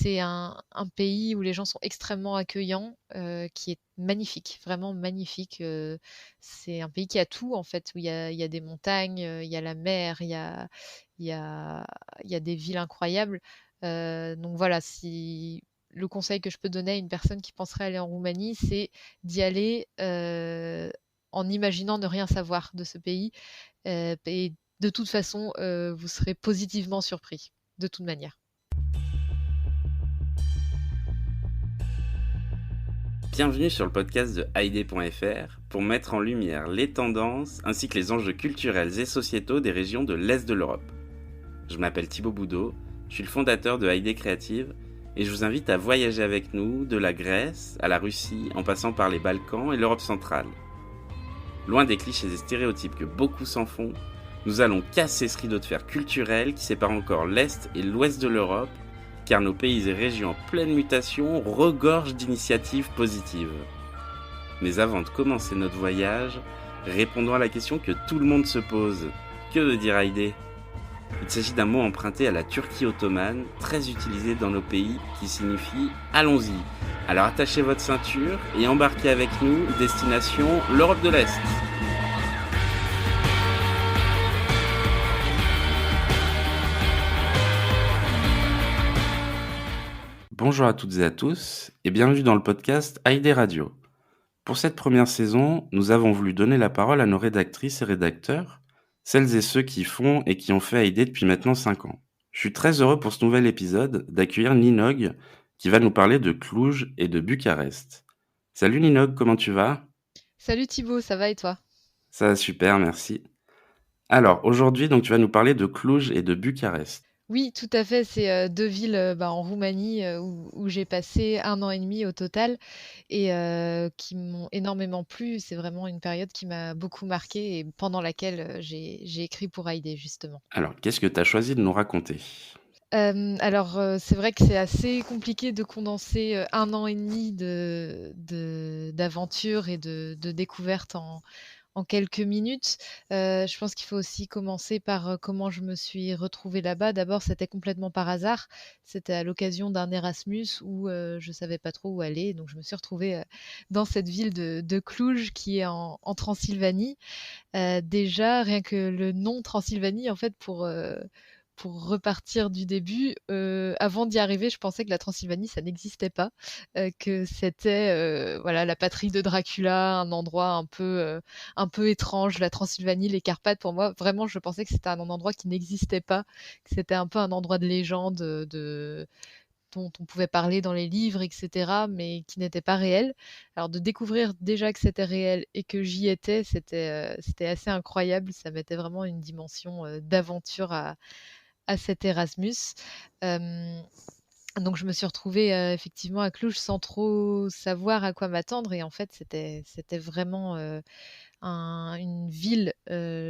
c'est un pays où les gens sont extrêmement accueillants, qui est magnifique, vraiment magnifique. C'est un pays qui a tout en fait, où il y a des montagnes, il y a la mer, il y a il y a des villes incroyables. Donc voilà, si le conseil que je peux donner à une personne qui penserait aller en Roumanie, c'est d'y aller, en imaginant ne rien savoir de ce pays, et de toute façon, vous serez positivement surpris, de toute manière. Bienvenue sur le podcast de Haïdé.fr pour mettre en lumière les tendances ainsi que les enjeux culturels et sociétaux des régions de l'Est de l'Europe. Je m'appelle Thibaut Boudot, je suis le fondateur de Haïdé Créative et je vous invite à voyager avec nous de la Grèce à la Russie en passant par les Balkans et l'Europe centrale. Loin des clichés et stéréotypes que beaucoup s'en font, nous allons casser ce rideau de fer culturel qui sépare encore l'Est et l'Ouest de l'Europe, car nos pays et régions en pleine mutation regorgent d'initiatives positives. Mais avant de commencer notre voyage, répondons à la question que tout le monde se pose. Que veut dire Haïdé ? Il s'agit d'un mot emprunté à la Turquie ottomane, très utilisé dans nos pays, qui signifie « allons-y ». Alors attachez votre ceinture et embarquez avec nous, destination l'Europe de l'Est. Bonjour à toutes et à tous et bienvenue dans le podcast Haïdé Radio. Pour cette première saison, nous avons voulu donner la parole à nos rédactrices et rédacteurs, celles et ceux qui font et qui ont fait Haïdé depuis maintenant 5 ans. Je suis très heureux pour ce nouvel épisode d'accueillir Ninog qui va nous parler de Cluj et de Bucarest. Salut Ninog, comment tu vas ? Salut Thibaut, ça va et toi? Ça va super, merci. Alors aujourd'hui, donc tu vas nous parler de Cluj et de Bucarest. Oui, tout à fait, c'est, 2 villes, en Roumanie, où j'ai passé 1 an et demi au total et qui m'ont énormément plu. C'est vraiment une période qui m'a beaucoup marquée et pendant laquelle, j'ai écrit pour Haïdé justement. Alors, qu'est-ce que tu as choisi de nous raconter ? Alors, c'est vrai que c'est assez compliqué de condenser, 1 an et demi d'aventure et de découverte en quelques minutes. Je pense qu'il faut aussi commencer par, comment je me suis retrouvée là-bas. D'abord, c'était complètement par hasard. C'était à l'occasion d'un Erasmus où, je savais pas trop où aller, donc je me suis retrouvée, dans cette ville de Cluj qui est en Transylvanie. Déjà, rien que le nom Transylvanie, en fait, pour repartir du début, avant d'y arriver, je pensais que la Transylvanie, ça n'existait pas, que c'était, voilà, la patrie de Dracula, un endroit un peu étrange. La Transylvanie, les Carpates, pour moi, vraiment, je pensais que c'était un endroit qui n'existait pas, que c'était un peu un endroit de légende, dont on pouvait parler dans les livres, et cetera, mais qui n'était pas réel. Alors de découvrir déjà que c'était réel et que j'y étais, c'était assez incroyable. Ça mettait vraiment une dimension, d'aventure à cet Erasmus. Hem, donc je me suis retrouvée, effectivement à Cluj sans trop savoir à quoi m'attendre et en fait c'était vraiment, une ville,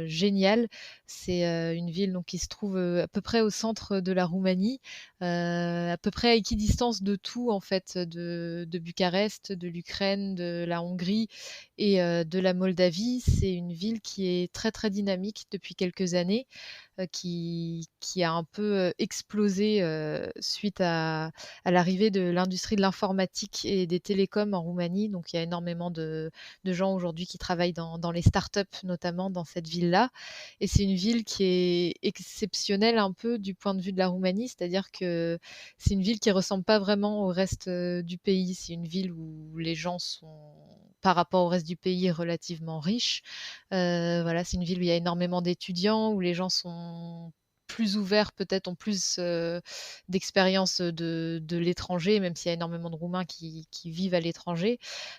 géniale. C'est, une ville donc qui se trouve, à peu près au centre de la Roumanie, à peu près à équidistance de tout en fait, de Bucarest, de l'Ukraine, de la Hongrie et de la Moldavie. C'est une ville qui est très, très dynamique depuis quelques années, qui a un peu, explosé, suite à l'arrivée de l'industrie de l'informatique et des télécoms en Roumanie. Donc il y a énormément de gens aujourd'hui qui travaillent dans les startups, notamment dans cette ville-là. Et c'est une ville qui est exceptionnelle un peu du point de vue de la Roumanie, c'est-à-dire que c'est une ville qui ressemble pas vraiment au reste du pays. C'est une ville où les gens sont, par rapport au reste du pays, relativement riches. Voilà, c'est une ville où il y a énormément d'étudiants, où les gens sont plus ouverts, peut-être ont plus d'expérience de l'étranger, même s'il y a énormément de Roumains qui vivent à l'étranger.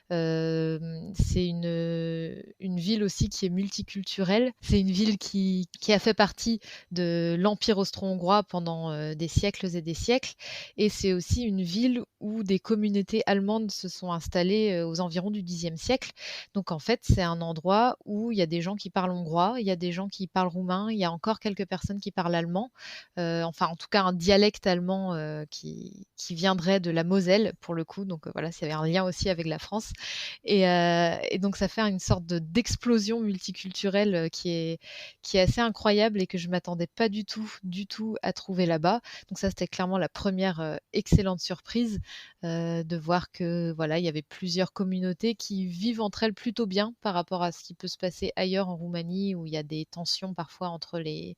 C'est une ville aussi qui est multiculturelle. C'est une ville qui a fait partie de l'Empire austro-hongrois pendant des siècles et des siècles. Et c'est aussi une ville où des communautés allemandes se sont installées aux environs du Xe siècle. Donc en fait, c'est un endroit où il y a des gens qui parlent hongrois, il y a des gens qui parlent roumain, il y a encore quelques personnes qui parlent parle allemand, enfin en tout cas un dialecte allemand qui viendrait de la Moselle pour le coup, donc voilà, ça avait un lien aussi avec la France. Et donc ça fait une sorte d'explosion multiculturelle qui est assez incroyable et que je m'attendais pas du tout à trouver là-bas. Donc ça, c'était clairement la première excellente surprise de voir que voilà, il y avait plusieurs communautés qui vivent entre elles plutôt bien par rapport à ce qui peut se passer ailleurs en Roumanie où il y a des tensions parfois entre les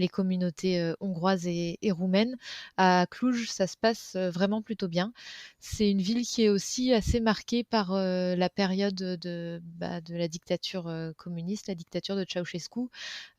communautés hongroises et roumaines. À Cluj, ça se passe vraiment plutôt bien. C'est une ville qui est aussi assez marquée par la période de la dictature communiste, la dictature de Ceausescu.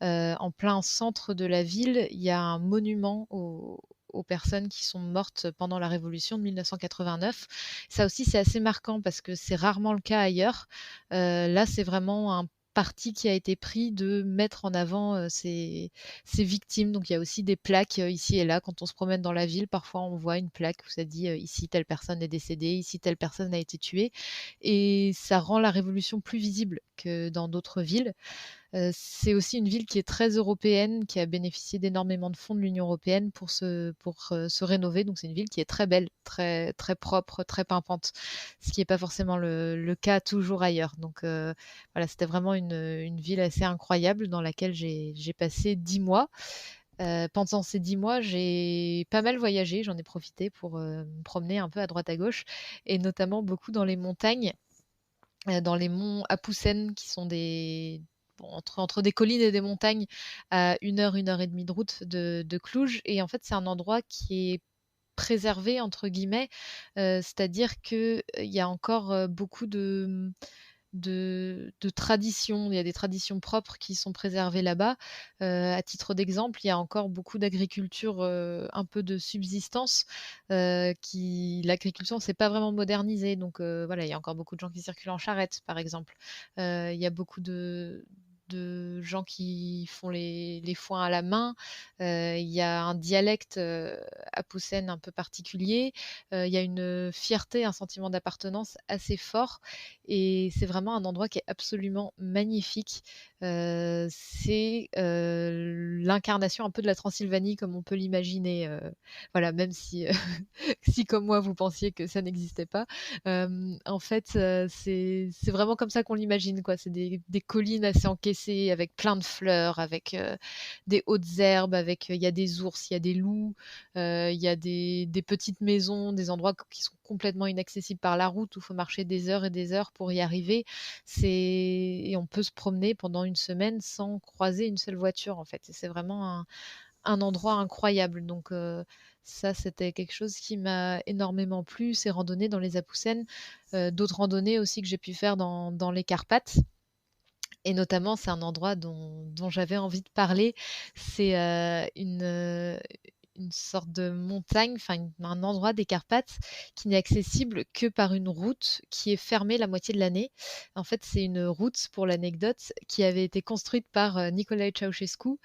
En plein centre de la ville, il y a un monument aux personnes qui sont mortes pendant la révolution de 1989. Ça aussi, c'est assez marquant parce que c'est rarement le cas ailleurs. Là, c'est vraiment un parti qui a été pris de mettre en avant ces victimes. Donc il y a aussi des plaques ici et là. Quand on se promène dans la ville, parfois on voit une plaque où ça dit ici telle personne est décédée, ici telle personne a été tuée. Et ça rend la révolution plus visible que dans d'autres villes. C'est aussi une ville qui est très européenne, qui a bénéficié d'énormément de fonds de l'Union européenne pour se rénover. Donc c'est une ville qui est très belle, très, très propre, très pimpante, ce qui n'est pas forcément le cas toujours ailleurs. Donc voilà, c'était vraiment une ville assez incroyable dans laquelle j'ai passé 10 mois. Pendant ces 10 mois, j'ai pas mal voyagé, j'en ai profité pour me promener un peu à droite à gauche, et notamment beaucoup dans les montagnes, dans les monts Apoussen, qui sont bon, entre des collines et des montagnes, à 1 heure et demie de route de Cluj. Et en fait, c'est un endroit qui est préservé, entre guillemets, c'est-à-dire qu'il y a encore beaucoup de traditions. Il y a des traditions propres qui sont préservées là-bas. À titre d'exemple, il y a encore beaucoup d'agriculture un peu de subsistance. L'agriculture ne s'est pas vraiment modernisée. Donc voilà, il y a encore beaucoup de gens qui circulent en charrette, par exemple. Il y a beaucoup de gens qui font les foins à la main. Il y a un dialecte à Poussen un peu particulier. Il y a une fierté, un sentiment d'appartenance assez fort. Et c'est vraiment un endroit qui est absolument magnifique. C'est l'incarnation un peu de la Transylvanie comme on peut l'imaginer. Voilà, même si, si comme moi vous pensiez que ça n'existait pas. En fait, c'est vraiment comme ça qu'on l'imagine, quoi. C'est des collines assez encaissées avec plein de fleurs, avec des hautes herbes, avec il y a des ours, il y a des loups, il y a des petites maisons, des endroits qui sont complètement inaccessibles par la route où il faut marcher des heures et des heures pour y arriver. Et on peut se promener pendant une semaine sans croiser une seule voiture, en fait. Et c'est vraiment un endroit incroyable. Donc ça, c'était quelque chose qui m'a énormément plu, ces randonnées dans les Apoussen. D'autres randonnées aussi que j'ai pu faire dans les Carpates. Et notamment, c'est un endroit dont j'avais envie de parler. C'est une sorte de montagne, enfin un endroit des Carpates qui n'est accessible que par une route qui est fermée la moitié de l'année. En fait, c'est une route, pour l'anecdote, qui avait été construite par Nicolae Ceausescu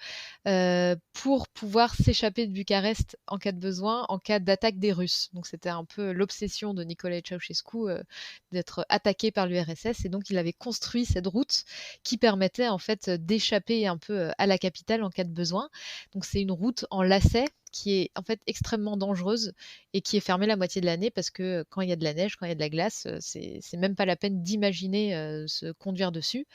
pour pouvoir s'échapper de Bucarest en cas de besoin, en cas d'attaque des Russes. Donc c'était un peu l'obsession de Nicolae Ceausescu d'être attaqué par l'URSS, et donc il avait construit cette route qui permettait en fait d'échapper un peu à la capitale en cas de besoin. Donc c'est une route en lacets qui est en fait extrêmement dangereuse et qui est fermée la moitié de l'année parce que quand il y a de la neige, quand il y a de la glace, c'est même pas la peine d'imaginer se conduire dessus.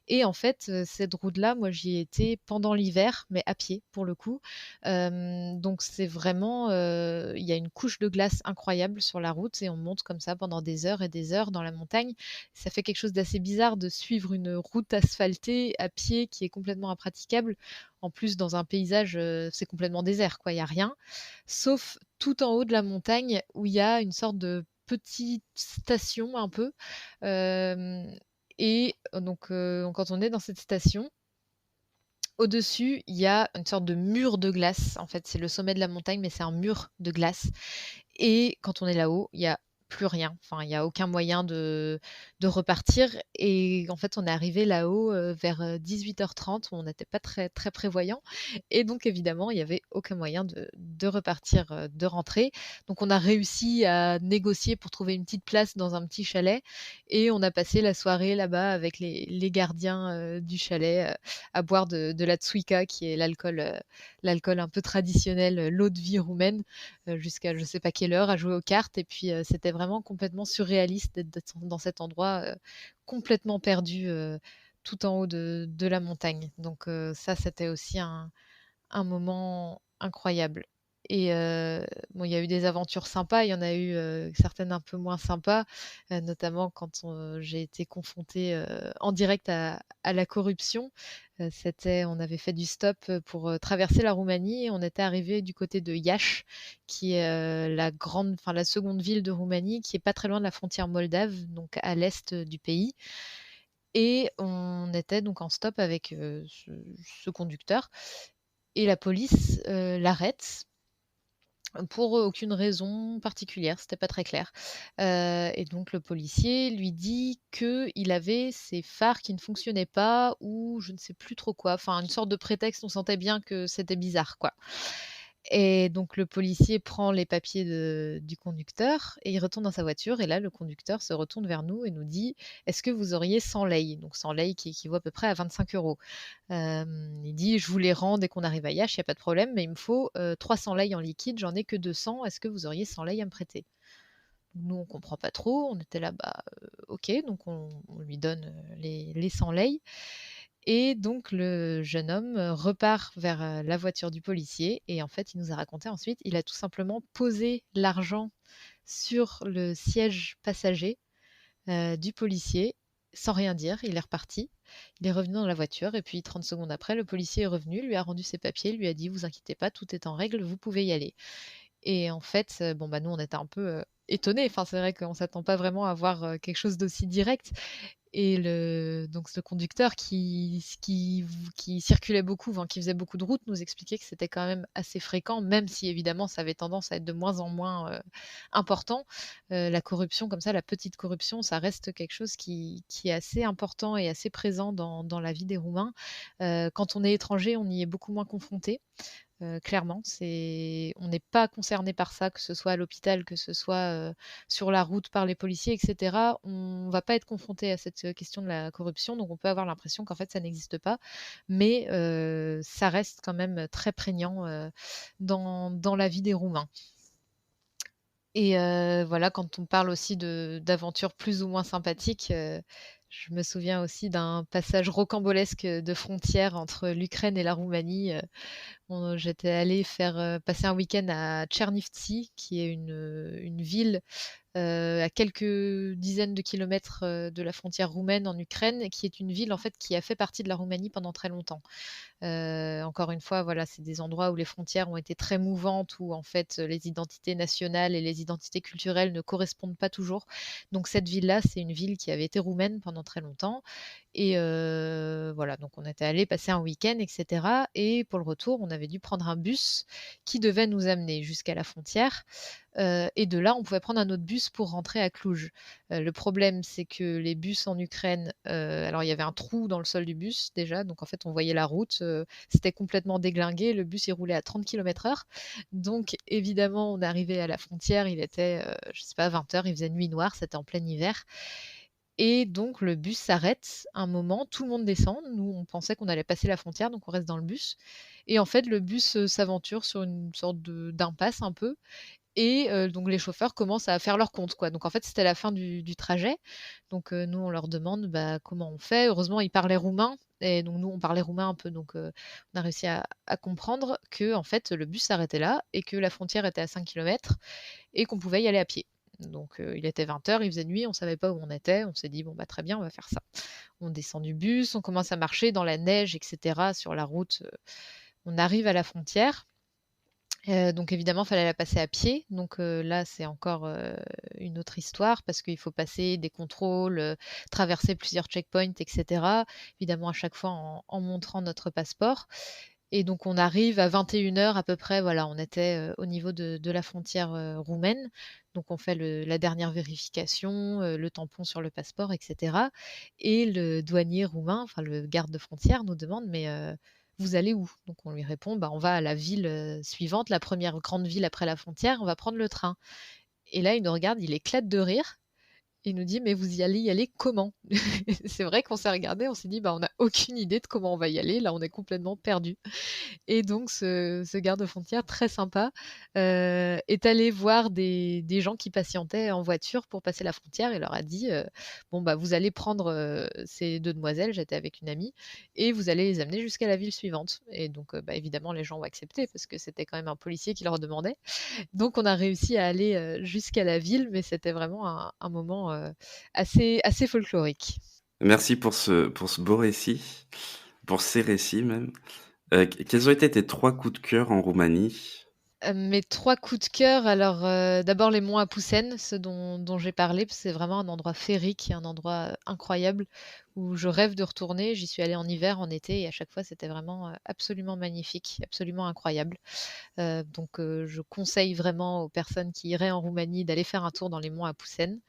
Et en fait, cette route-là, moi, j'y ai été pendant l'hiver, mais à pied pour le coup. Donc c'est vraiment, il y a une couche de glace incroyable sur la route et on monte comme ça pendant des heures et des heures dans la montagne. Ça fait quelque chose d'assez bizarre de suivre une route asphaltée à pied qui est complètement impraticable. En plus, dans un paysage, c'est complètement désert, quoi. Il y a rien, sauf tout en haut de la montagne où il y a une sorte de petite station un peu. Et donc, quand on est dans cette station, au-dessus, il y a une sorte de mur de glace. En fait, c'est le sommet de la montagne, mais c'est un mur de glace. Et quand on est là-haut, il y a plus rien. Enfin, il y a aucun moyen de repartir et en fait, on est arrivé là-haut, vers 18h30 où on n'était pas très, très prévoyants et donc évidemment, il y avait aucun moyen de repartir, de rentrer. Donc on a réussi à négocier pour trouver une petite place dans un petit chalet et on a passé la soirée là-bas avec les gardiens, du chalet, à boire de la tsouïka qui est l'alcool un peu traditionnel, l'eau de vie roumaine, jusqu'à je sais pas quelle heure, à jouer aux cartes et puis, c'était vraiment complètement surréaliste d'être dans cet endroit, complètement perdu, tout en haut de la montagne. Donc, ça, c'était aussi un moment incroyable et bon, il y a eu des aventures sympas, il y en a eu, certaines un peu moins sympas, notamment quand j'ai été confrontée, en direct à la corruption. On avait fait du stop, pour, traverser la Roumanie. On était arrivé du côté de Iași, qui est, la seconde ville de Roumanie, qui est pas très loin de la frontière moldave, donc à l'est, du pays et on était donc en stop avec, ce conducteur et la police, l'arrête pour aucune raison particulière, c'était pas très clair. Et donc le policier lui dit qu'il avait ses phares qui ne fonctionnaient pas ou je ne sais plus trop quoi, enfin une sorte de prétexte, on sentait bien que c'était bizarre, quoi. Et donc le policier prend les papiers du conducteur et il retourne dans sa voiture et là le conducteur se retourne vers nous et nous dit: «Est-ce que vous auriez 100 lei?» Donc 100 lei qui équivaut à peu près à 25 €. Il dit: «Je vous les rends dès qu'on arrive à Iași, il y a pas de problème, mais il me faut, 300 lei en liquide, j'en ai que 200. Est-ce que vous auriez 100 lei à me prêter?» Nous, on comprend pas trop, on était là, bah, OK, donc on lui donne, les 100 lei et donc le jeune homme, repart vers, la voiture du policier et en fait, il nous a raconté ensuite, il a tout simplement posé l'argent sur le siège passager, du policier sans rien dire. Il est reparti. Il est revenu dans la voiture et puis 30 secondes après, le policier est revenu, lui a rendu ses papiers, lui a dit: «Vous inquiétez pas, tout est en règle, vous pouvez y aller». Et en fait, bon, bah, nous, on était un peu, étonnés. Enfin, c'est vrai qu'on s'attend pas vraiment à voir, quelque chose d'aussi direct et donc ce conducteur qui circulait beaucoup, enfin, qui faisait beaucoup de routes, nous expliquait que c'était quand même assez fréquent, même si évidemment ça avait tendance à être de moins en moins, important. La corruption comme ça, la petite corruption, ça reste quelque chose qui est assez important et assez présent dans la vie des Roumains. Quand on est étranger, on y est beaucoup moins confronté. Clairement, on n'est pas concerné par ça, que ce soit à l'hôpital, que ce soit, sur la route par les policiers et cetera. On va pas être confronté à cette, question de la corruption, donc on peut avoir l'impression qu'en fait ça n'existe pas. Mais, ça reste quand même très prégnant, dans la vie des Roumains. Et voilà, quand on parle aussi d'aventures plus ou moins sympathiques, je me souviens aussi d'un passage rocambolesque, de frontière entre l'Ukraine et la Roumanie, j'étais allée faire, passer un week-end à Tchernivtsi, qui est une ville à quelques dizaines de kilomètres, de la frontière roumaine en Ukraine, et qui est une ville en fait qui a fait partie de la Roumanie pendant très longtemps. Encore une fois, voilà, c'est des endroits où les frontières ont été très mouvantes, où en fait, les identités nationales et les identités culturelles ne correspondent pas toujours. Donc cette ville-là, c'est une ville qui avait été roumaine pendant très longtemps et voilà, donc on était allés passer un week-end et cetera et pour le retour, on avait dû prendre un bus qui devait nous amener jusqu'à la frontière, et de là, on pouvait prendre un autre bus pour rentrer à Cluj. Le problème, c'est que les bus en Ukraine, alors il y avait un trou dans le sol du bus déjà, donc en fait, on voyait la route, c'était complètement déglingué, le bus, il roulait à 30 km/h. Donc évidemment, on est arrivé à la frontière, il était, je sais pas, 20h, il faisait nuit noire, c'était en plein hiver et donc le bus s'arrête un moment, tout le monde descend. Nous, on pensait qu'on allait passer la frontière, donc on reste dans le bus et en fait, le bus, s'aventure sur une sorte d'impasse un peu et donc les chauffeurs commencent à faire leur compte, quoi. Donc en fait, c'était la fin du trajet. Donc nous, on leur demande, bah, comment on fait. Heureusement, ils parlaient roumain et donc nous, on parlait roumain un peu, donc on a réussi à comprendre que en fait, le bus s'arrêtait là et que la frontière était à 5 kilomètres et qu'on pouvait y aller à pied. Donc il était 20h, il faisait nuit, on savait pas où on était. On s'est dit: «Bon, bah, très bien, on va faire ça». On descend du bus, on commence à marcher dans la neige et cetera sur la route, on arrive à la frontière. Donc évidemment, il fallait la passer à pied. Donc là, c'est encore, une autre histoire parce qu'il faut passer des contrôles, traverser plusieurs checkpoints et cetera. Évidemment, à chaque fois en montrant notre passeport Et donc on arrive à 21 h à peu près, voilà, on était au niveau de la frontière roumaine. Donc on fait la dernière vérification, le tampon sur le passeport, etc. Et le douanier roumain, enfin le garde de frontière, nous demande, mais vous allez où? Donc on lui répond, bah, on va à la ville suivante, la première grande ville après la frontière, on va prendre le train. Et là, il nous regarde, il éclate de rire. Il nous dit: «Mais vous y allez comment?» C'est vrai qu'on s'est regardé, on s'est dit: «Bah, on n'a aucune idée de comment on va y aller, là, on est complètement perdus». Et donc ce garde-frontière très sympa, est allé voir des gens qui patientaient en voiture pour passer la frontière et leur a dit, «Bon, bah, vous allez prendre, ces 2 demoiselles», j'étais avec une amie, «et vous allez les amener jusqu'à la ville suivante». Et donc, bah, évidemment les gens ont accepté parce que c'était quand même un policier qui leur demandait. Donc on a réussi à aller, jusqu'à la ville, mais c'était vraiment un moment, assez folklorique. Merci pour ce beau récit, pour ces récits même. Quels ont été tes 3 coups de cœur en Roumanie? Mes 3 coups de cœur, alors, d'abord les monts Apousen, ceux dont j'ai parlé, parce que c'est vraiment un endroit féerique, un endroit, incroyable où je rêve de retourner. J'y suis allée en hiver, en été et à chaque fois c'était vraiment, absolument magnifique, absolument incroyable. Donc, je conseille vraiment aux personnes qui iraient en Roumanie d'aller faire un tour dans les monts Apousen.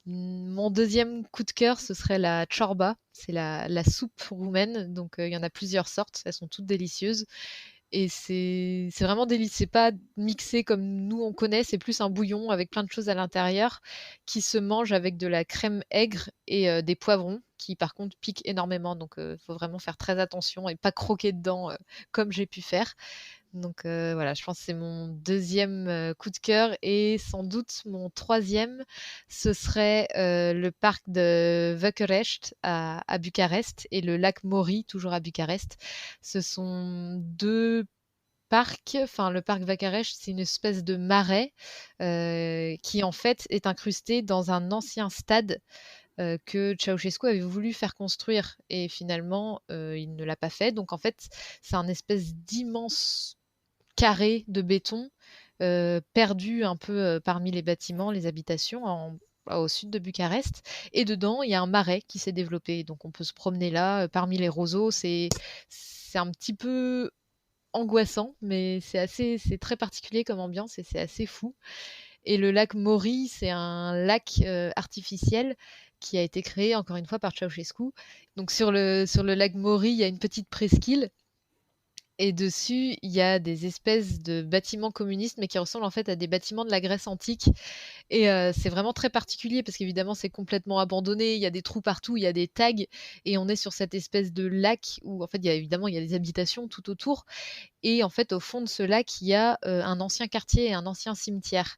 Mon deuxième coup de cœur, ce serait la ciorba, c'est la soupe roumaine, donc, il y en a plusieurs sortes, elles sont toutes délicieuses. Et c'est vraiment délicieux. C'est pas mixé comme nous on connaît, c'est plus un bouillon avec plein de choses à l'intérieur qui se mange avec de la crème aigre et des poivrons qui par contre piquent énormément. Donc faut vraiment faire très attention et pas croquer dedans comme j'ai pu faire. Donc voilà, je pense que c'est mon deuxième coup de cœur et sans doute mon troisième, ce serait le parc de Vöcörest à Bucarest et le lac Mori, toujours à Bucarest. Ce sont deux parcs, enfin le parc Vöcörest, c'est une espèce de marais qui en fait est incrusté dans un ancien stade que Ceausescu avait voulu faire construire et finalement il ne l'a pas fait. Donc en fait, c'est un espèce d'immense carré de béton perdu un peu parmi les bâtiments, les habitations au sud de Bucarest. Et dedans, il y a un marais qui s'est développé. Donc on peut se promener là parmi les roseaux. C'est un petit peu angoissant, mais c'est très particulier comme ambiance et c'est assez fou. Et le lac Mori, c'est un lac artificiel qui a été créé encore une fois par Ceausescu. Donc sur le lac Mori, il y a une petite presqu'île et dessus, il y a des espèces de bâtiments communistes, mais qui ressemblent en fait à des bâtiments de la Grèce antique. Et c'est vraiment très particulier parce qu'évidemment, c'est complètement abandonné. Il y a des trous partout, il y a des tags, et on est sur cette espèce de lac où en fait, il y a des habitations tout autour. Et en fait, au fond de ce lac, il y a un ancien quartier et un ancien cimetière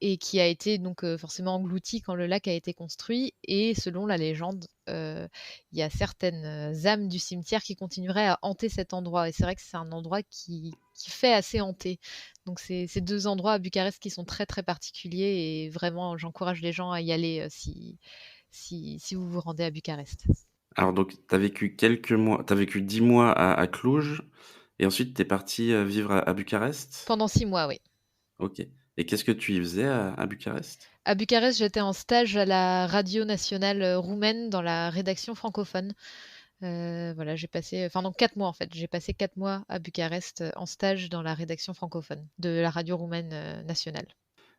et qui a été donc forcément englouti quand le lac a été construit. Et selon la légende, il y a certaines âmes du cimetière qui continueraient à hanter cet endroit. Et c'est vrai que c'est un endroit qui fait assez hanter. Donc c'est ces deux endroits à Bucarest qui sont très très particuliers et vraiment j'encourage les gens à y aller si vous vous rendez à Bucarest. Alors donc tu as vécu quelques mois, tu as vécu 10 mois à Cluj et ensuite tu es parti, vivre à Bucarest? Pendant 6 mois, oui. OK, et qu'est-ce que tu y faisais à Bucarest? À Bucarest, j'étais en stage à la radio nationale roumaine dans la rédaction francophone. Voilà, j'ai passé, enfin non, 4 mois en fait. J'ai passé 4 mois à Bucarest en stage dans la rédaction francophone de la radio roumaine nationale.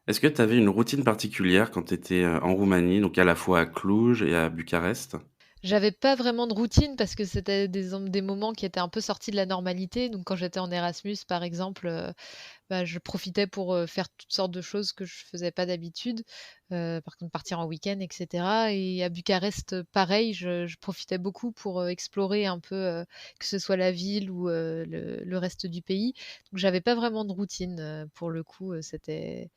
Est-ce que tu avais une routine particulière quand tu étais, en Roumanie, donc à la fois à Cluj et à Bucarest? J'avais pas vraiment de routine parce que c'était des moments qui étaient un peu sortis de la normalité. Donc quand j'étais en Erasmus, par exemple, bah, je profitais pour faire toutes sortes de choses que je faisais pas d'habitude. Par contre, partir en week-end, etc. Et à Bucarest, pareil, je profitais beaucoup pour explorer un peu, que ce soit la ville ou le reste du pays. Donc j'avais pas vraiment de routine pour le coup. C'était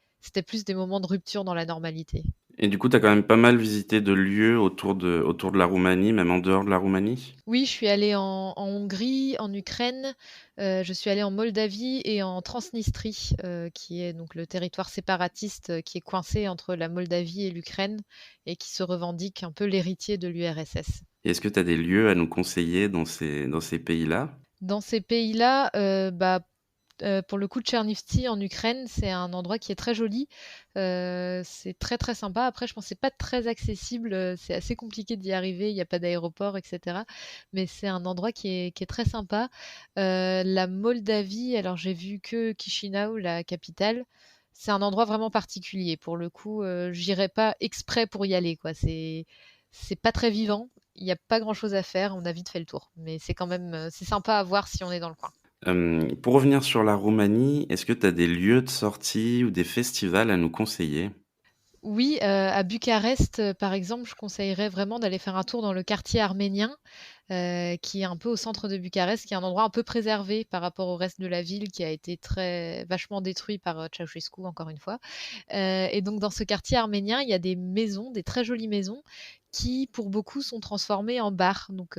plus des moments de rupture dans la normalité. Et du coup, tu as quand même pas mal visité de lieux autour de la Roumanie, même en dehors de la Roumanie? Oui, je suis allée en Hongrie, en Ukraine, je suis allée en Moldavie et en Transnistrie, qui est donc le territoire séparatiste, qui est coincé entre la Moldavie et l'Ukraine et qui se revendique un peu l'héritier de l'URSS. Et est-ce que tu as des lieux à nous conseiller dans ces pays-là? Dans ces pays-là, bah, Pour le coup, Tchernivtsi en Ukraine, c'est un endroit qui est très joli. C'est très, très sympa. Après, je pense que c'est pas très accessible, c'est assez compliqué d'y arriver, il y a pas d'aéroport et cetera. Mais c'est un endroit qui est très sympa. La Moldavie, alors j'ai vu que Chisinau, la capitale. C'est un endroit vraiment particulier. Pour le coup, j'irai pas exprès pour y aller, quoi. C'est pas très vivant, il y a pas grand-chose à faire, on a vite fait le tour. Mais c'est quand même, c'est sympa à voir si on est dans le coin. Pour revenir sur la Roumanie, est-ce que tu as des lieux de sortie ou des festivals à nous conseiller? Oui, à Bucarest, par exemple, je conseillerais vraiment d'aller faire un tour dans le quartier arménien, qui est un peu au centre de Bucarest, qui est un endroit un peu préservé par rapport au reste de la ville, qui a été très vachement détruit par, Ceausescu, encore une fois. Et donc dans ce quartier arménien, il y a des maisons, des très jolies maisons, qui pour beaucoup sont transformées en bars. Donc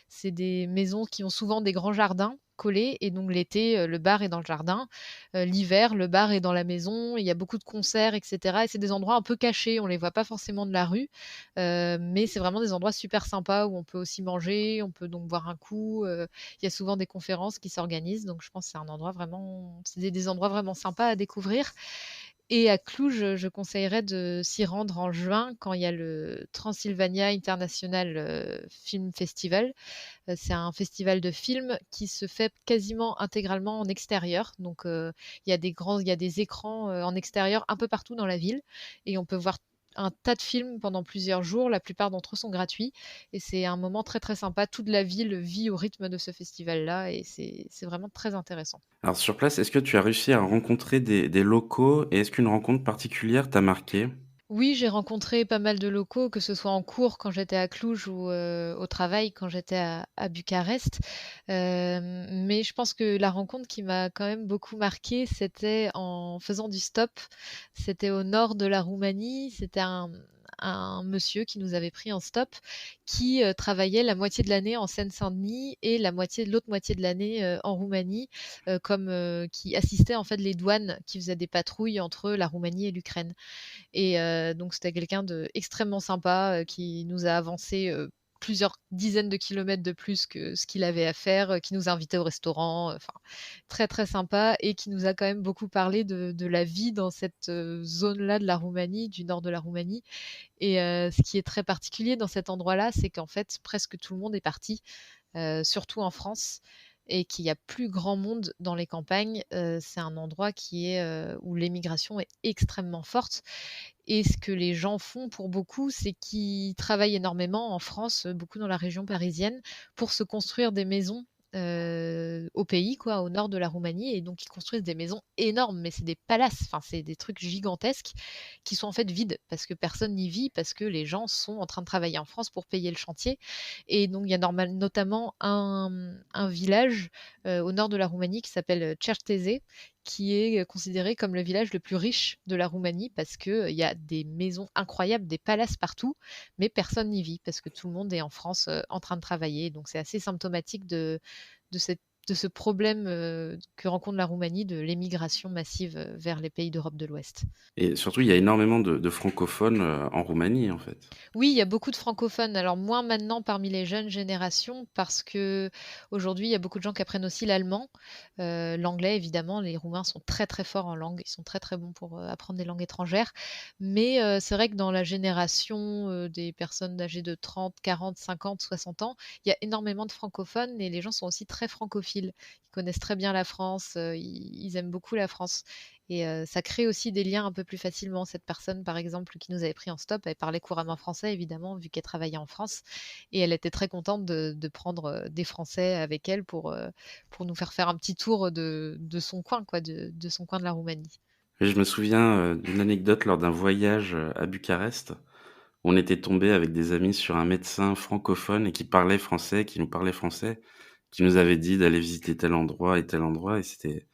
c'est des maisons qui ont souvent des grands jardins collés, et donc l'été, le bar est dans le jardin. L'hiver, le bar est dans la maison. Il y a beaucoup de concerts, etc. Et c'est des endroits un peu cachés, on les voit pas forcément de la rue, mais c'est vraiment des endroits super sympas où on peut aussi manger, on peut donc boire un coup. Il y a souvent des conférences qui s'organisent, donc je pense que c'est un endroit vraiment, c'est des endroits vraiment sympas à découvrir. Et à Cluj, je conseillerais de s'y rendre en juin quand il y a le Transylvania International Film Festival. C'est un festival de films qui se fait quasiment intégralement en extérieur. Donc, il y a des écrans en extérieur un peu partout dans la ville, et on peut voir un tas de films pendant plusieurs jours. La plupart d'entre eux sont gratuits, et c'est un moment très très sympa. Toute la ville vit au rythme de ce festival-là, et c'est vraiment très intéressant. Alors sur place, est-ce que tu as réussi à rencontrer des locaux et est-ce qu'une rencontre particulière t'a marqué? Oui, j'ai rencontré pas mal de locaux, que ce soit en cours quand j'étais à Cluj ou au travail quand j'étais à Bucarest. Mais je pense que la rencontre qui m'a quand même beaucoup marquée, c'était en faisant du stop. C'était au nord de la Roumanie. C'était un monsieur qui nous avait pris en stop, qui travaillait la moitié de l'année en Seine-Saint-Denis et l'autre moitié de l'année en Roumanie, comme qui assistait en fait les douanes qui faisaient des patrouilles entre la Roumanie et l'Ukraine. Et donc c'était quelqu'un d'extrêmement sympa, qui nous a avancé, plusieurs dizaines de kilomètres de plus que ce qu'il avait à faire, qui nous a invités au restaurant, enfin très, très sympa, et qui nous a quand même beaucoup parlé de la vie dans cette, zone-là de la Roumanie, du nord de la Roumanie. Et ce qui est très particulier dans cet endroit-là, c'est qu'en fait presque tout le monde est parti, surtout en France, et qu'il y a plus grand monde dans les campagnes. C'est un endroit qui est, où l'émigration est extrêmement forte, et ce que les gens font pour beaucoup, c'est qu'ils travaillent énormément en France, beaucoup dans la région parisienne, pour se construire des maisons au pays, quoi, au nord de la Roumanie. Et donc ils construisent des maisons énormes, mais c'est des palaces, enfin c'est des trucs gigantesques qui sont en fait vides parce que personne n'y vit, parce que les gens sont en train de travailler en France pour payer le chantier. Et donc il y a notamment un village au nord de la Roumanie qui s'appelle Certeze, qui est considéré comme le village le plus riche de la Roumanie, parce qu'il y a des maisons incroyables, des palaces partout, mais personne n'y vit parce que tout le monde est en France en train de travailler. Donc c'est assez symptomatique de, cette, de ce problème que rencontre la Roumanie, de l'émigration massive vers les pays d'Europe de l'Ouest. Et surtout, il y a énormément de francophones, en Roumanie, en fait. Oui, il y a beaucoup de francophones. Alors moins maintenant parmi les jeunes générations, parce que aujourd'hui il y a beaucoup de gens qui apprennent aussi l'allemand, l'anglais évidemment. Les Roumains sont très très forts en langue, ils sont très très bons pour apprendre des langues étrangères. Mais c'est vrai que dans la génération des personnes âgées de 30, 40, 50, 60 ans, il y a énormément de francophones, et les gens sont aussi très francophiles. Ils connaissent très bien la France, ils aiment beaucoup la France. Et ça crée aussi des liens un peu plus facilement. Cette personne, par exemple, qui nous avait pris en stop, elle parlait couramment français, évidemment, vu qu'elle travaillait en France. Et elle était très contente de prendre des Français avec elle pour nous faire un petit tour de son coin, quoi, de son coin de la Roumanie. Et je me souviens, d'une anecdote lors d'un voyage, à Bucarest. On était tombé avec des amis sur un médecin francophone et qui parlait français, qui nous parlait français, qui nous avait dit d'aller visiter tel endroit et tel endroit et c'était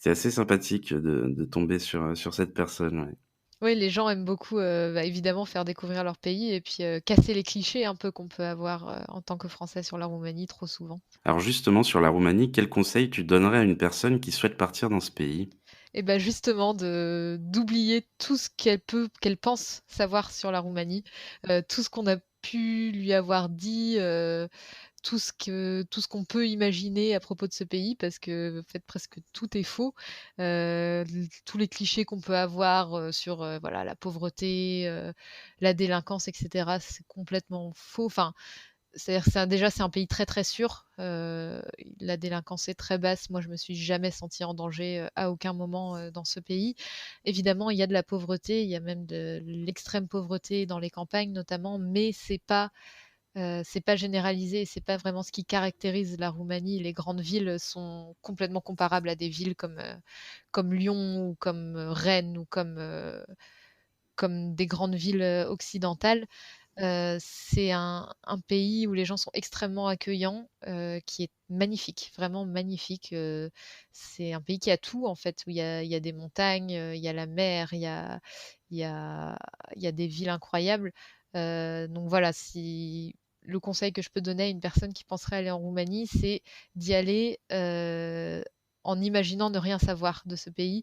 assez sympathique de tomber sur cette personne, ouais. Oui, les gens aiment beaucoup, bah, évidemment, faire découvrir leur pays, et puis casser les clichés un peu qu'on peut avoir en tant que Français sur la Roumanie trop souvent. Alors justement sur la Roumanie, quel conseil tu donnerais à une personne qui souhaite partir dans ce pays? Et ben justement de d'oublier tout ce qu'elle pense savoir sur la Roumanie, tout ce qu'on a pu lui avoir dit, tout ce qu'on peut imaginer à propos de ce pays parce que, en fait, presque tout est faux. Tous les clichés qu'on peut avoir, sur, voilà, la pauvreté, la délinquance et cetera, c'est complètement faux. Enfin, c'est-à-dire que c'est un pays très, très sûr. La délinquance est très basse. Moi, je me suis jamais sentie en danger, à aucun moment, dans ce pays. Évidemment, il y a de la pauvreté, il y a même de l'extrême pauvreté dans les campagnes notamment, mais c'est pas généralisé, c'est pas vraiment ce qui caractérise la Roumanie. Les grandes villes sont complètement comparables à des villes comme Lyon ou comme, Rennes ou comme des grandes villes, occidentales. C'est un pays où les gens sont extrêmement accueillants, qui est magnifique, vraiment magnifique. C'est un pays qui a tout en fait, où il y a des montagnes, il y a la mer, il y a il y a des villes incroyables. Donc voilà, si le conseil que je peux donner à une personne qui penserait aller en Roumanie, c'est d'y aller, en imaginant ne rien savoir de ce pays,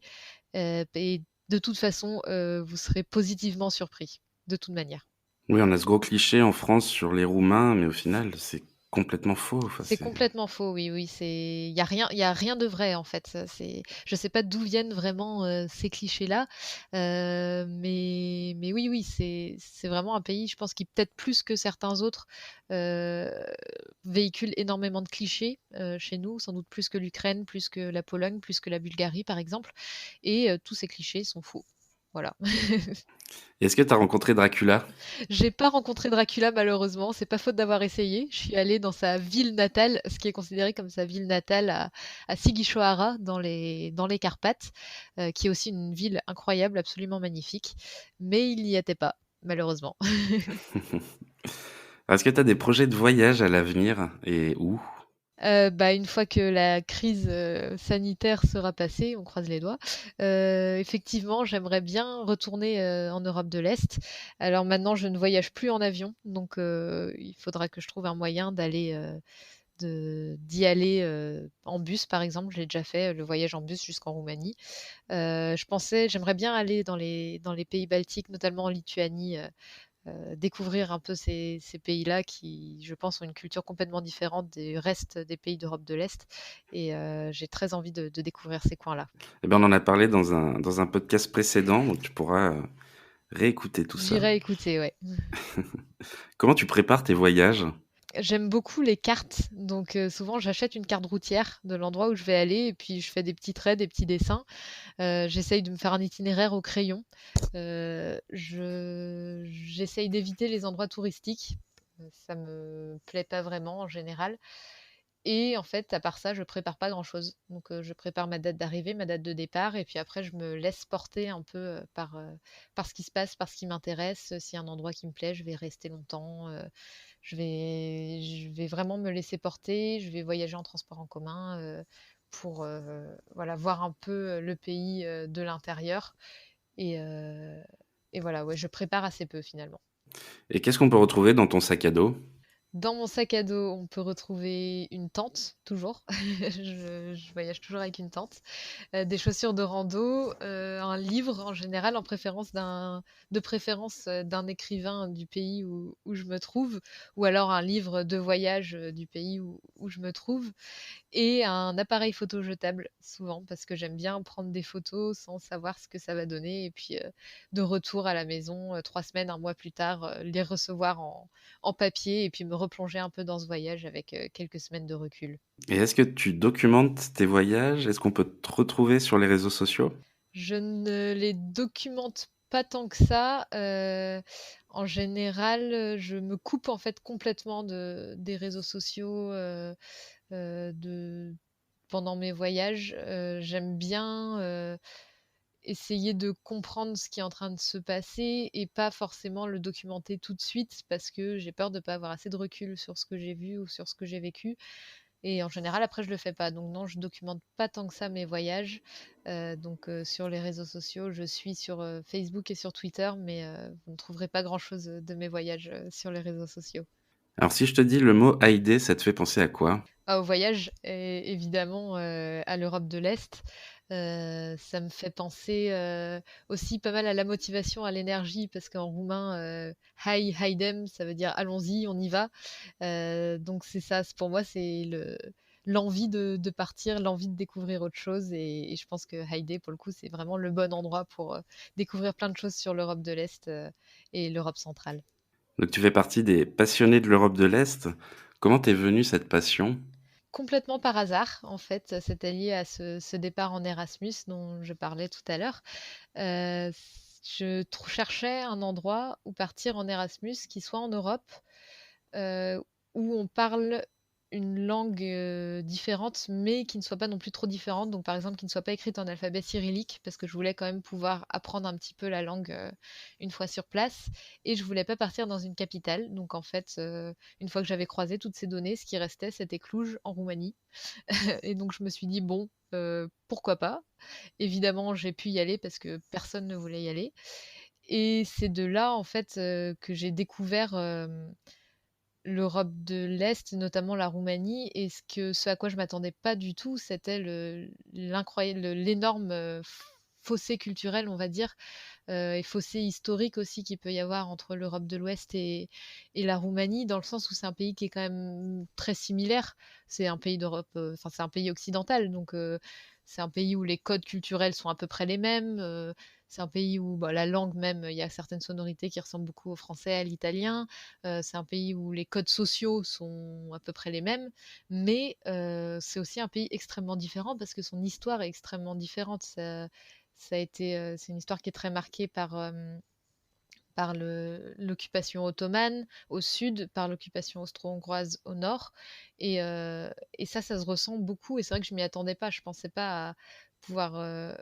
et de toute façon, vous serez positivement surpris, de toute manière. Oui, on a ce gros cliché en France sur les Roumains, mais au final, c'est complètement faux. Enfin, C'est complètement faux, oui, oui, il y a rien de vrai en fait. Ça, je sais pas d'où viennent vraiment ces clichés-là, mais oui, oui, c'est vraiment un pays, je pense, qui peut-être plus que certains autres euh, véhicule énormément de clichés chez nous, sans doute plus que l'Ukraine, plus que la Pologne, plus que la Bulgarie, par exemple, et tous ces clichés sont faux. Voilà. est-ce que tu as rencontré Dracula? J'ai pas rencontré Dracula malheureusement, c'est pas faute d'avoir essayé. Je suis allée dans sa ville natale, ce qui est considéré comme sa ville natale à Sighisoara dans les Carpates, qui est aussi une ville incroyable, absolument magnifique. Mais il n'y était pas, malheureusement. Est-ce que tu as des projets de voyage à l'avenir et où? Bah, une fois que la crise, sanitaire sera passée, on croise les doigts, effectivement, j'aimerais bien retourner, en Europe de l'Est. Alors maintenant, je ne voyage plus en avion, donc il faudra que je trouve un moyen d'y aller, en bus, par exemple. J'ai déjà fait, le voyage en bus jusqu'en Roumanie. J'aimerais bien aller dans les pays baltiques, notamment en Lituanie, découvrir un peu ces pays-là qui, je pense, ont une culture complètement différente du reste des pays d'Europe de l'Est. Et j'ai très envie de découvrir ces coins-là. Eh bien, on en a parlé dans un podcast précédent, donc tu pourras réécouter tout ça. J'irai écouter, ouais. Comment tu prépares tes voyages? J'aime beaucoup les cartes, donc souvent j'achète une carte routière de l'endroit où je vais aller et puis je fais des petits traits, des petits dessins. J'essaye de me faire un itinéraire au crayon. J'essaye d'éviter les endroits touristiques. Ça me plaît pas vraiment en général. Et en fait, à part ça, je prépare pas grand-chose. Donc, je prépare ma date d'arrivée, ma date de départ, et puis après, je me laisse porter un peu par ce qui se passe, par ce qui m'intéresse. S'il y a un endroit qui me plaît, je vais rester longtemps. Je vais vraiment me laisser porter. Je vais voyager en transport en commun pour voilà, voir un peu le pays de l'intérieur. Et, euh, et voilà, ouais, je prépare assez peu finalement. Et qu'est-ce qu'on peut retrouver dans ton sac à dos? Dans mon sac à dos, on peut retrouver une tente, toujours. Je voyage toujours avec une tente. Des chaussures de rando, un livre en général, de préférence d'un écrivain du pays où je me trouve, ou alors un livre de voyage du pays où je me trouve, et un appareil photo jetable, souvent, parce que j'aime bien prendre des photos sans savoir ce que ça va donner, et puis de retour à la maison, 3 semaines, un mois plus tard, les recevoir en papier, et puis me replonger un peu dans ce voyage avec quelques semaines de recul. Et est-ce que tu documentes tes voyages? Est-ce qu'on peut te retrouver sur les réseaux sociaux? Je ne les documente pas tant que ça. En général, je me coupe en fait complètement des réseaux sociaux pendant mes voyages. J'aime bien essayer de comprendre ce qui est en train de se passer et pas forcément le documenter tout de suite parce que j'ai peur de ne pas avoir assez de recul sur ce que j'ai vu ou sur ce que j'ai vécu. Et en général, après, je le fais pas. Donc non, je documente pas tant que ça mes voyages. Donc sur les réseaux sociaux, je suis sur Facebook et sur Twitter, mais vous ne trouverez pas grand-chose de mes voyages sur les réseaux sociaux. Alors, si je te dis le mot Haïdé, ça te fait penser à quoi? Ah, au voyage, évidemment, à l'Europe de l'Est. Ça me fait penser, aussi pas mal à la motivation, à l'énergie parce qu'en roumain, Hai, haidem, ça veut dire: «Allons-y, on y va». Donc c'est ça, pour moi, c'est l'envie de partir, l'envie de découvrir autre chose et je pense que Haïdé, pour le coup, c'est vraiment le bon endroit pour, découvrir plein de choses sur l'Europe de l'Est, et l'Europe centrale. Donc tu fais partie des passionnés de l'Europe de l'Est. Comment t'es venue cette passion? Complètement par hasard, en fait, c'était lié à ce départ en Erasmus dont je parlais tout à l'heure. Je cherchais un endroit où partir en Erasmus qui soit en Europe, euh, où on parle une langue différente, mais qui ne soit pas non plus trop différente. Donc, par exemple, qui ne soit pas écrite en alphabet cyrillique, parce que je voulais quand même pouvoir apprendre un petit peu la langue une fois sur place. Et je voulais pas partir dans une capitale. Donc, en fait, une fois que j'avais croisé toutes ces données, ce qui restait, c'était Cluj en Roumanie. Et donc, je me suis dit, bon, pourquoi pas? Évidemment, j'ai pu y aller parce que personne ne voulait y aller. Et c'est de là, en fait, que j'ai découvert l'Europe de l'Est, notamment la Roumanie. Et ce à quoi je m'attendais pas du tout, c'était l'énorme fossé culturel, on va dire, et fossé historique aussi qu'il peut y avoir entre l'Europe de l'Ouest et la Roumanie, dans le sens où c'est un pays qui est quand même très similaire. C'est un pays d'Europe, enfin c'est un pays occidental, donc c'est un pays où les codes culturels sont à peu près les mêmes. C'est un pays où bah, la langue même, il y a certaines sonorités qui ressemblent beaucoup au français, à l'italien. C'est un pays où les codes sociaux sont à peu près les mêmes, mais c'est aussi un pays extrêmement différent parce que son histoire est extrêmement différente. Ça a été, c'est une histoire qui est très marquée par l'occupation ottomane au sud, par l'occupation austro-hongroise au nord. Et ça se ressent beaucoup. Et c'est vrai que je m'y attendais pas. Je pensais pas à pouvoir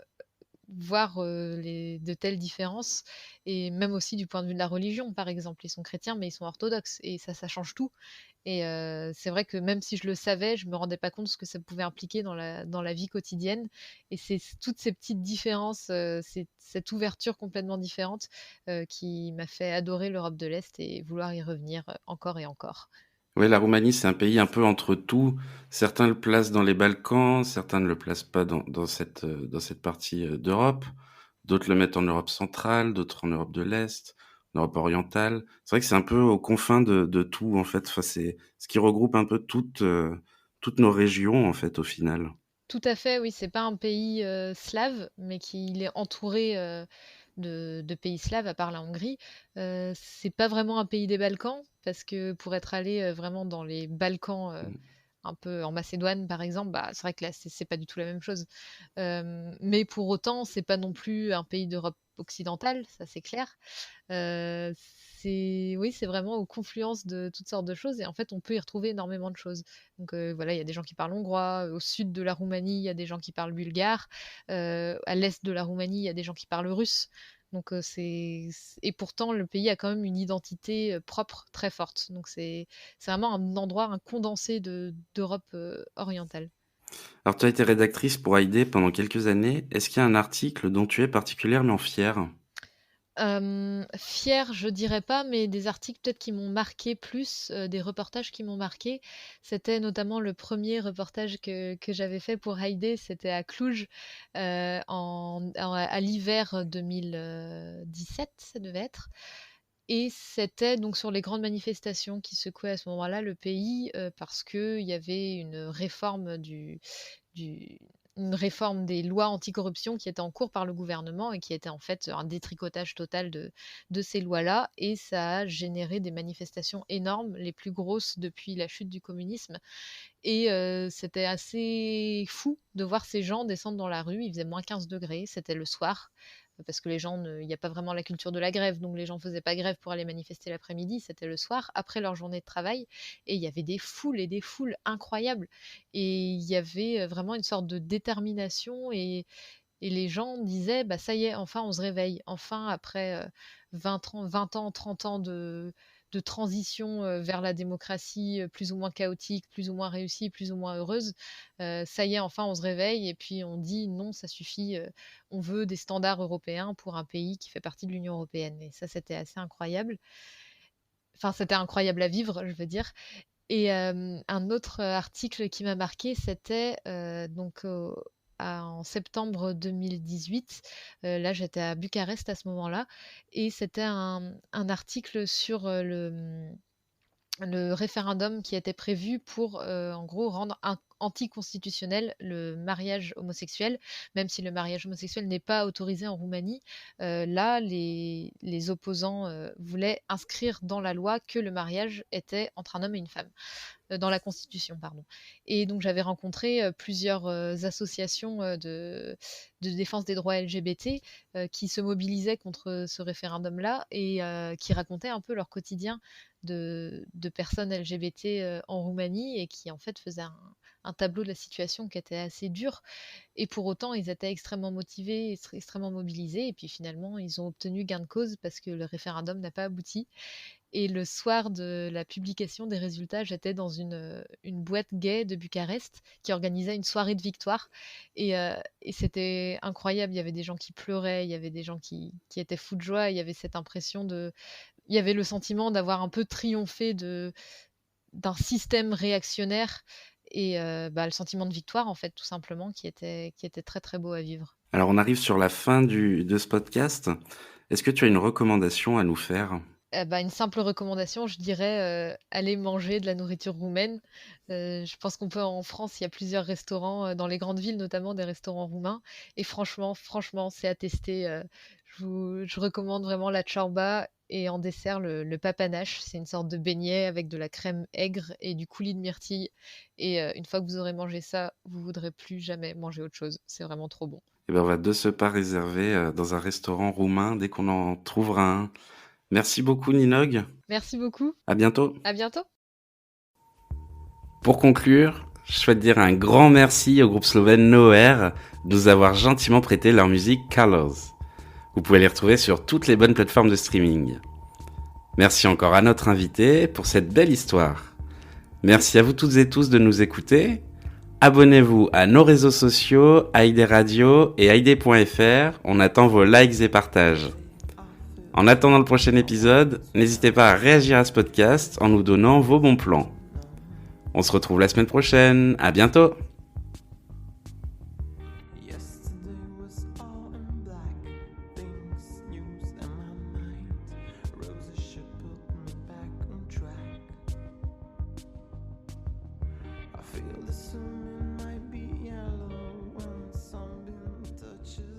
voir de telles différences. Et même aussi du point de vue de la religion, par exemple. Ils sont chrétiens, mais ils sont orthodoxes. Et ça change tout. Et c'est vrai que même si je le savais, je me rendais pas compte de ce que ça pouvait impliquer dans la vie quotidienne. Et c'est toutes ces petites différences, cette ouverture complètement différente qui m'a fait adorer l'Europe de l'Est et vouloir y revenir encore et encore. Oui, la Roumanie, c'est un pays un peu entre tout. Certains le placent dans les Balkans, certains ne le placent pas dans cette partie d'Europe. D'autres le mettent en Europe centrale, d'autres en Europe de l'Est, en Europe orientale. C'est vrai que c'est un peu aux confins de tout, en fait. Enfin, c'est ce qui regroupe un peu toutes nos régions, en fait, au final. Tout à fait, oui, c'est pas un pays slave, mais qu'il est entouré de pays slaves, à part la Hongrie. C'est pas vraiment un pays des Balkans, parce que pour être allé vraiment dans les Balkans, un peu en Macédoine par exemple, bah, c'est vrai que là, c'est pas du tout la même chose. Mais pour autant, c'est pas non plus un pays d'Europe occidentale, ça c'est clair. Euh, oui, c'est vraiment aux confluences de toutes sortes de choses et en fait, on peut y retrouver énormément de choses. Donc voilà, il y a des gens qui parlent hongrois, au sud de la Roumanie, il y a des gens qui parlent bulgare, à l'est de la Roumanie, il y a des gens qui parlent russe. Donc et pourtant le pays a quand même une identité propre très forte. Donc c'est vraiment un endroit, un condensé d'Europe orientale. Alors, tu as été rédactrice pour Haïdé pendant quelques années. Est-ce qu'il y a un article dont tu es particulièrement fière? Fière, je dirais pas, mais des articles peut-être qui m'ont marqué plus, des reportages qui m'ont marqué. C'était notamment le premier reportage que j'avais fait pour Haïdé, c'était à Cluj, à l'hiver 2017, ça devait être. Et c'était donc sur les grandes manifestations qui secouaient à ce moment-là le pays, parce qu'il y avait du une réforme des lois anticorruption qui était en cours par le gouvernement et qui était en fait un détricotage total de ces lois-là. Et ça a généré des manifestations énormes, les plus grosses depuis la chute du communisme. Et c'était assez fou de voir ces gens descendre dans la rue. Il faisait moins 15 degrés, c'était le soir, parce que il n'y a pas vraiment la culture de la grève, donc les gens ne faisaient pas grève pour aller manifester l'après-midi, c'était le soir, après leur journée de travail, et il y avait des foules et des foules incroyables. Et il y avait vraiment une sorte de détermination, et les gens disaient, bah ça y est, enfin on se réveille, enfin après 20 ans, 30 ans de transition vers la démocratie plus ou moins chaotique, plus ou moins réussie, plus ou moins heureuse. Ça y est, enfin, on se réveille et puis on dit non, ça suffit. On veut des standards européens pour un pays qui fait partie de l'Union européenne. Et ça, c'était assez incroyable. Enfin, c'était incroyable à vivre, je veux dire. Et un autre article qui m'a marqué, c'était donc en septembre 2018. Là, j'étais à Bucarest à ce moment-là et c'était un article sur, le référendum qui était prévu pour, en gros, rendre anticonstitutionnel le mariage homosexuel, même si le mariage homosexuel n'est pas autorisé en Roumanie. Là, les opposants voulaient inscrire dans la loi que le mariage était entre un homme et une femme, dans la Constitution, pardon. Et donc j'avais rencontré plusieurs associations de défense des droits LGBT qui se mobilisaient contre ce référendum-là et qui racontaient un peu leur quotidien de personnes LGBT en Roumanie et qui en fait faisaient un tableau de la situation qui était assez dur. Et pour autant, ils étaient extrêmement motivés, extrêmement mobilisés. Et puis finalement, ils ont obtenu gain de cause parce que le référendum n'a pas abouti. Et le soir de la publication des résultats, j'étais dans une boîte gay de Bucarest qui organisait une soirée de victoire. Et c'était incroyable. Il y avait des gens qui pleuraient, il y avait des gens qui étaient fous de joie. Il y avait cette impression de. Il y avait le sentiment d'avoir un peu triomphé d'un système réactionnaire et le sentiment de victoire, en fait, tout simplement, qui était très très beau à vivre. Alors on arrive sur la fin de ce podcast. Est-ce que tu as une recommandation à nous faire? Une simple recommandation, je dirais, aller manger de la nourriture roumaine. Je pense qu'on peut en France, il y a plusieurs restaurants, dans les grandes villes notamment, des restaurants roumains et franchement, c'est à tester, je recommande vraiment la ciorba et en dessert le papanache. C'est une sorte de beignet avec de la crème aigre et du coulis de myrtille et une fois que vous aurez mangé ça, vous voudrez plus jamais manger autre chose. C'est vraiment trop bon. Eh ben, on va de ce pas réserver dans un restaurant roumain dès qu'on en trouvera un. Merci beaucoup Ninog. Merci beaucoup, À bientôt. à bientôt. Pour conclure, je souhaite dire un grand merci au groupe slovène Nowhere de nous avoir gentiment prêté leur musique Colors. Vous pouvez les retrouver sur toutes les bonnes plateformes de streaming. Merci encore à notre invité pour cette belle histoire. Merci à vous toutes et tous de nous écouter. Abonnez-vous à nos réseaux sociaux, AID Radio et AID.fr. On attend vos likes et partages. En attendant le prochain épisode, n'hésitez pas à réagir à ce podcast en nous donnant vos bons plans. On se retrouve la semaine prochaine. À bientôt! Feel the cement might be yellow when something touches